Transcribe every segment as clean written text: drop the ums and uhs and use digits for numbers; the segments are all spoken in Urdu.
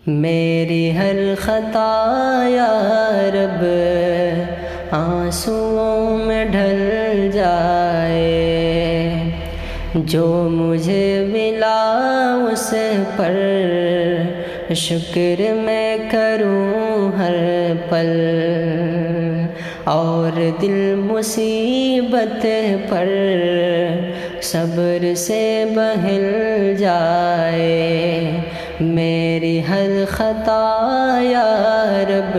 میری ہر خطا یا رب آنسوؤں میں ڈھل جائے، جو مجھے ملا اس پر شکر میں کروں ہر پل، اور دل مصیبت پر صبر سے بہل جائے۔ میری ہر خطا یا رب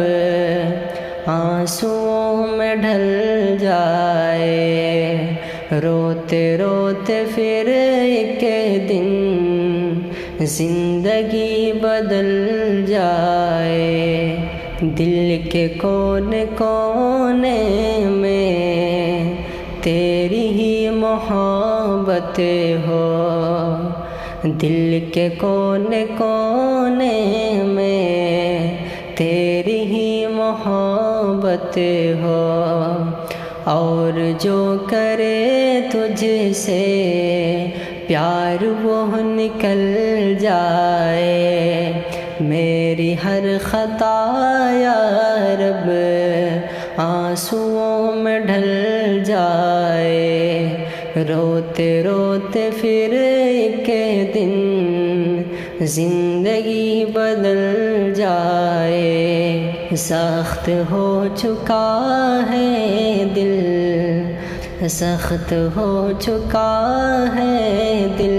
آنسوؤں میں ڈھل جائے، روتے روتے پھر ایک دن زندگی بدل جائے۔ دل کے کونے کونے میں تیری ہی محبت ہو، دل کے کونے کونے میں تیری ہی محبت ہو، اور جو کرے تجھ سے پیار وہ نکل جائے۔ میری ہر خطا یا رب آنسوؤں میں ڈھل جائے، روتے روتے پھر ایک دن زندگی بدل جائے۔ سخت ہو چکا ہے دل، سخت ہو چکا ہے دل،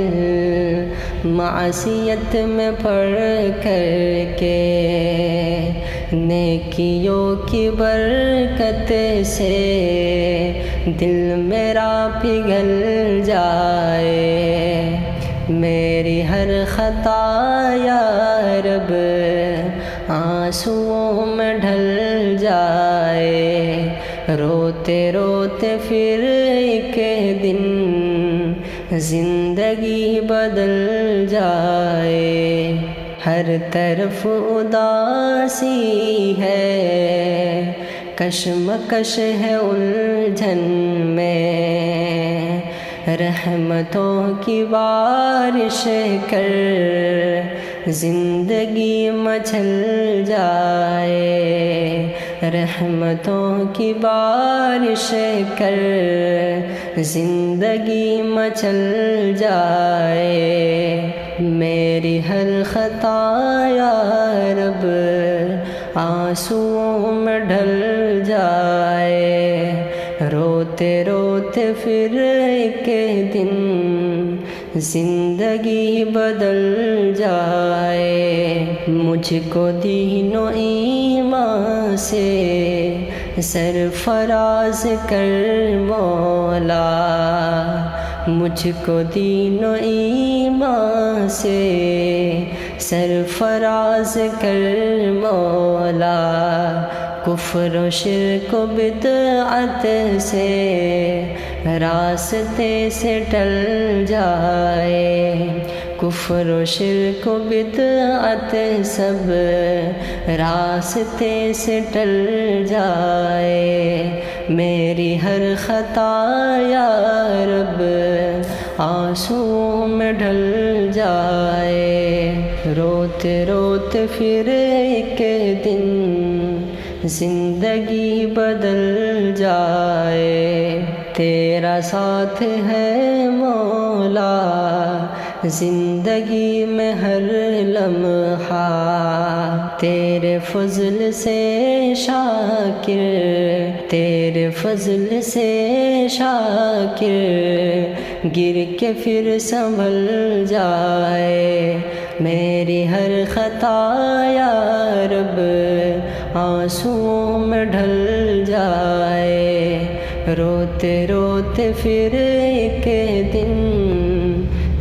معصیت میں پڑ کر کے، نیکیوں کی برکت سے دل میرا پگھل جائے۔ میری ہر خطا یا رب آنسوؤں میں ڈھل جائے، روتے روتے پھر ایک دن زندگی بدل جائے۔ ہر طرف اداسی ہے، کشمکش ہے الجھن میں، رحمتوں کی بارش کر زندگی مچل جائے، رحمتوں کی بارش کر زندگی مچل جائے۔ میری ہر خطا یا رب آنسوؤں میں ڈھل جائے، روتے روتے پھر ایک دن زندگی بدل جائے۔ مجھ کو دین و ایمان سے سرفراز کر مولا، مجھ کو دین و ایمان سے سرفراز کر مولا، کفر و شرک و بدعت سے راستے سے ٹل جائے، کفر و شرک و بدعت سب راستے سے ٹل جائے۔ میری ہر خطا یا رب آنسوؤں میں ڈھل جائے، روتے روتے پھر ایک دن زندگی بدل جائے۔ تیرا ساتھ ہے مولا زندگی میں ہر لمحہ، تیرے فضل سے شاکر، تیرے فضل سے شاکر گر کے پھر سنبھل جائے۔ میری ہر خطا یا رب آنسوؤں میں ڈھل جائے، روتے روتے پھر ایک دن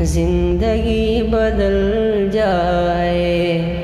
زندگی بدل جائے۔